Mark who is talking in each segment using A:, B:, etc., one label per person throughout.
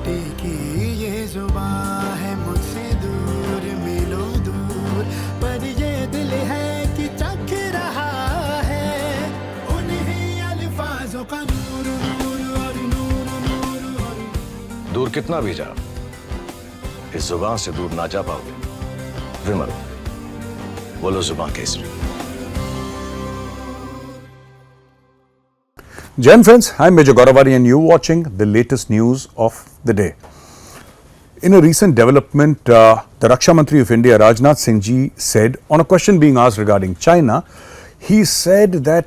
A: मिट्टी की ये जुबान है मुझसे दूर मीलों दूर, पर ये दिल है कि चख रहा है उन्हीं अल्फाजों का नूर नूर और नूर नूर और
B: दूर कितना भी जा, इस जुबान से दूर ना जा पाओगे। विमल, बोलो जुबान Kesari.
C: Jai Hind friends, I'm Major Gaurav Arya and you're watching the latest news of the day. In a recent development, the Raksha Mantri of India, Rajnath Singh ji, said, on a question being asked regarding China, he said that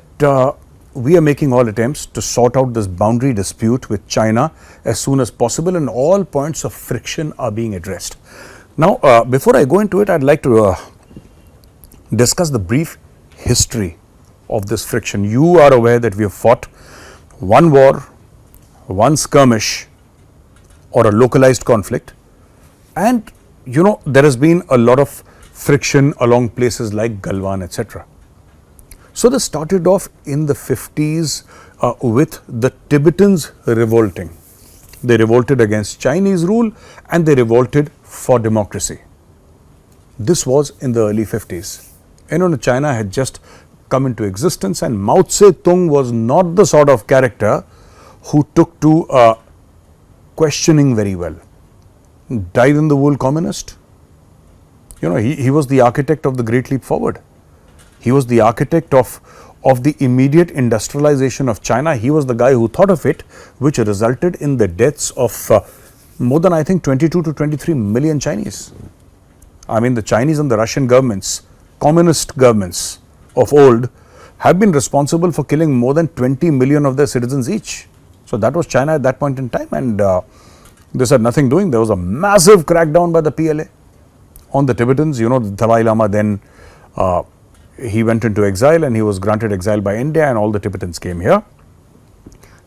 C: we are making all attempts to sort out this boundary dispute with China as soon as possible and all points of friction are being addressed. Now, before I go into it, I'd like to discuss the brief history of this friction. You are aware that we have fought one war, one skirmish or a localized conflict, and you know there has been a lot of friction along places like Galwan, etc. So this started off in the 50s with the Tibetans revolting. They revolted against Chinese rule and they revolted for democracy. This was in the early 50s. You know, China had just come into existence and Mao Tse-tung was not the sort of character who took to questioning very well. Dyed in the wool communist. You know, he was the architect of the Great Leap Forward. He was the architect of the immediate industrialization of China. He was the guy who thought of it, which resulted in the deaths of more than I think 22 to 23 million Chinese. I mean, the Chinese and the Russian governments, communist governments of old, have been responsible for killing more than 20 million of their citizens each. So that was China at that point in time, and this had nothing doing. There was a massive crackdown by the PLA on the Tibetans. You know, the Dalai Lama then he went into exile and he was granted exile by India and all the Tibetans came here.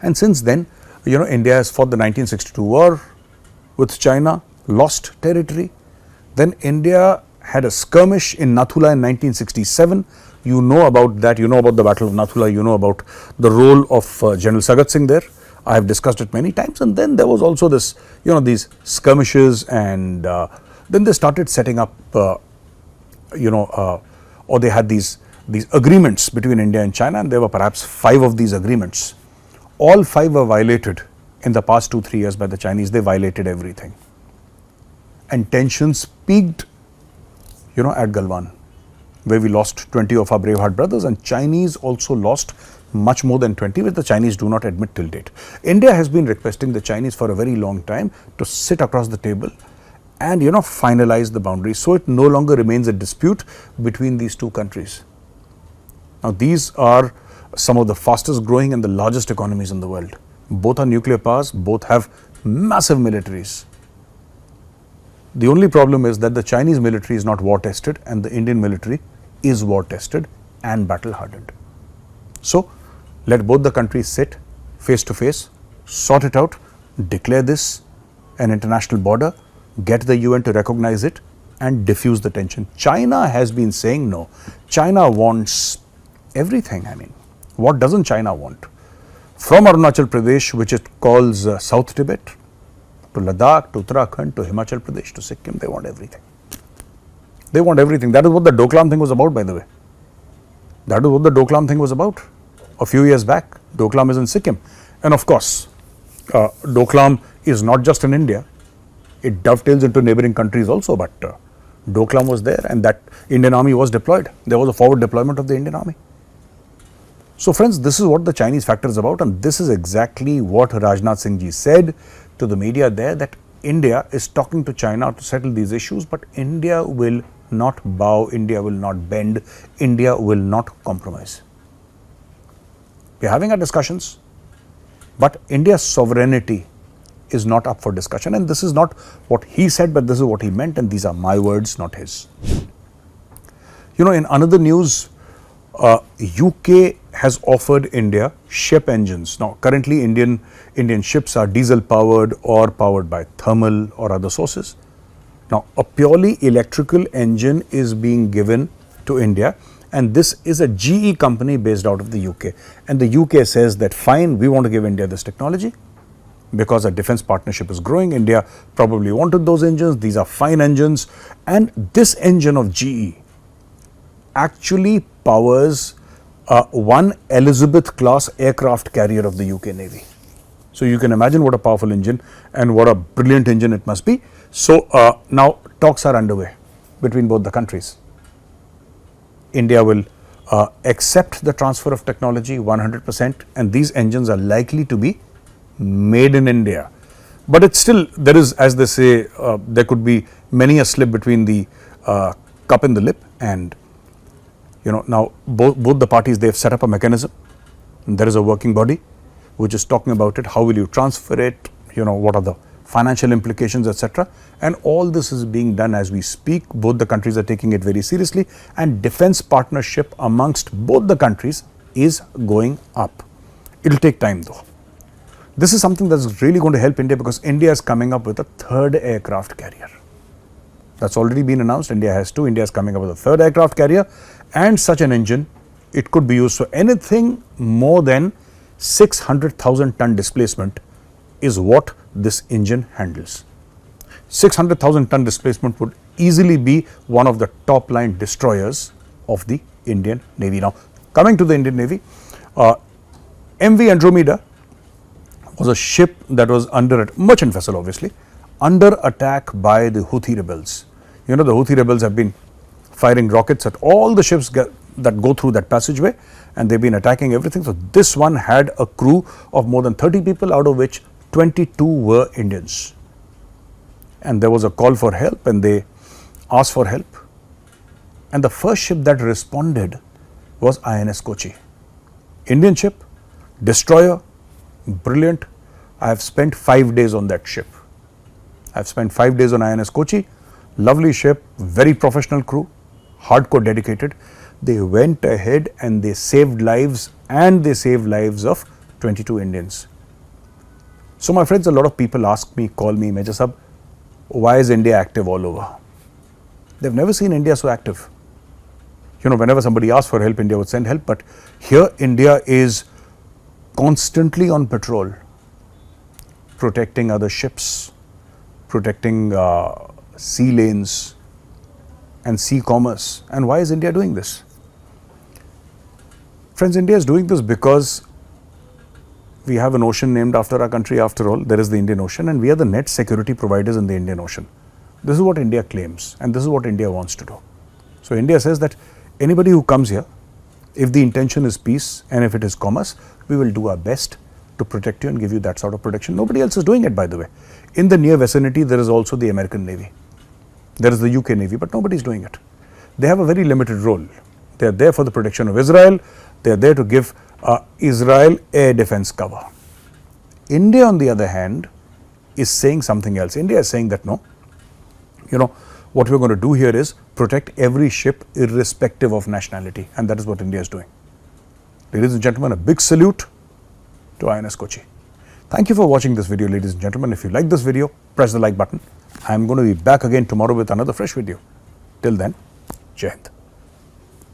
C: And since then, you know, India has fought the 1962 war with China, lost territory. Then India had a skirmish in Nathula in 1967. You know about that, you know about the Battle of Nathula, you know about the role of General Sagat Singh there. I have discussed it many times, and then there was also this, you know, these skirmishes, and then they started setting up, or they had these agreements between India and China, and there were perhaps 5 of these agreements. All 5 were violated in the past 2-3 years by the Chinese. They violated everything. And tensions peaked, you know, at Galwan, where we lost 20 of our braveheart brothers, and Chinese also lost much more than 20, which the Chinese do not admit till date. India has been requesting the Chinese for a very long time to sit across the table and, you know, finalize the boundaries, so it no longer remains a dispute between these two countries. Now, these are some of the fastest growing and the largest economies in the world. Both are nuclear powers, both have massive militaries. The only problem is that the Chinese military is not war tested and the Indian military is war tested and battle hardened. So, let both the countries sit face to face, sort it out, declare this an international border, get the UN to recognize it and diffuse the tension. China has been saying no. China wants everything. I mean, what doesn't China want? From Arunachal Pradesh, which it calls South Tibet, to Ladakh, to Uttarakhand, to Himachal Pradesh, to Sikkim, they want everything. They want everything. That is what the Doklam thing was about, by the way. That is what the Doklam thing was about. A few years back, Doklam is in Sikkim. And of course, Doklam is not just in India. It dovetails into neighboring countries also, but Doklam was there and that Indian army was deployed. There was a forward deployment of the Indian army. So friends, this is what the Chinese factor is about, and this is exactly what Rajnath Singh ji said to the media there, that India is talking to China to settle these issues, but India will not bow, India will not bend, India will not compromise. We are having our discussions, but India's sovereignty is not up for discussion, and this is not what he said, but this is what he meant, and these are my words, not his. You know, in another news, UK has offered India ship engines. Now, currently Indian ships are diesel powered or powered by thermal or other sources. Now, a purely electrical engine is being given to India, and this is a GE company based out of the UK. And the UK says that fine, we want to give India this technology, because our defense partnership is growing. India probably wanted those engines. These are fine engines. And this engine of GE actually powers one Elizabeth class aircraft carrier of the UK Navy. So you can imagine what a powerful engine and what a brilliant engine it must be. So now talks are underway between both the countries. India will accept the transfer of technology 100%, and these engines are likely to be made in India. But it's still, there is, as they say, there could be many a slip between the cup and the lip. And now both the parties, they have set up a mechanism. There is a working body which is talking about it. How will you transfer it? What are the financial implications, etc. And all this is being done as we speak. Both the countries are taking it very seriously, and defense partnership amongst both the countries is going up. It will take time though. This is something that's really going to help India, because India is coming up with a third aircraft carrier. That's already been announced. India has two. India is coming up with a third aircraft carrier, and such an engine, it could be used for anything more than 600,000 ton displacement is what this engine handles. 600,000 ton displacement would easily be one of the top line destroyers of the Indian Navy. Now, coming to the Indian Navy, MV Andromeda was a ship that was under, merchant vessel obviously, under attack by the Houthi rebels. The Houthi rebels have been firing rockets at all the ships that go through that passageway, and they've been attacking everything. So this one had a crew of more than 30 people, out of which 22 were Indians. And there was a call for help, and they asked for help. And the first ship that responded was INS Kochi. Indian ship, destroyer, brilliant. I have spent 5 days on that ship. I have spent 5 days on INS Kochi. Lovely ship, very professional crew, hardcore dedicated. They went ahead and they saved lives, and they saved lives of 22 Indians. So my friends, a lot of people ask me, call me, Major Sahab, why is India active all over? They've never seen India so active. Whenever somebody asks for help, India would send help. But here India is constantly on patrol, protecting other ships, protecting sea lanes and sea commerce. And why is India doing this? Friends, India is doing this because we have an ocean named after our country. After all, there is the Indian Ocean, and we are the net security providers in the Indian Ocean. This is what India claims, and this is what India wants to do. So India says that anybody who comes here, if the intention is peace and if it is commerce, we will do our best to protect you and give you that sort of protection. Nobody else is doing it, by the way. In the near vicinity, there is also the American Navy. There is the UK Navy, but nobody is doing it. They have a very limited role. They are there for the protection of Israel. They are there to give Israel air defense cover. India, on the other hand, is saying something else. India is saying that no, what we're going to do here is protect every ship irrespective of nationality, and that is what India is doing. Ladies and gentlemen, a big salute to INS Kochi. Thank you for watching this video, ladies and gentlemen. If you like this video, press the like button. I am going to be back again tomorrow with another fresh video. Till then, Jai Hind.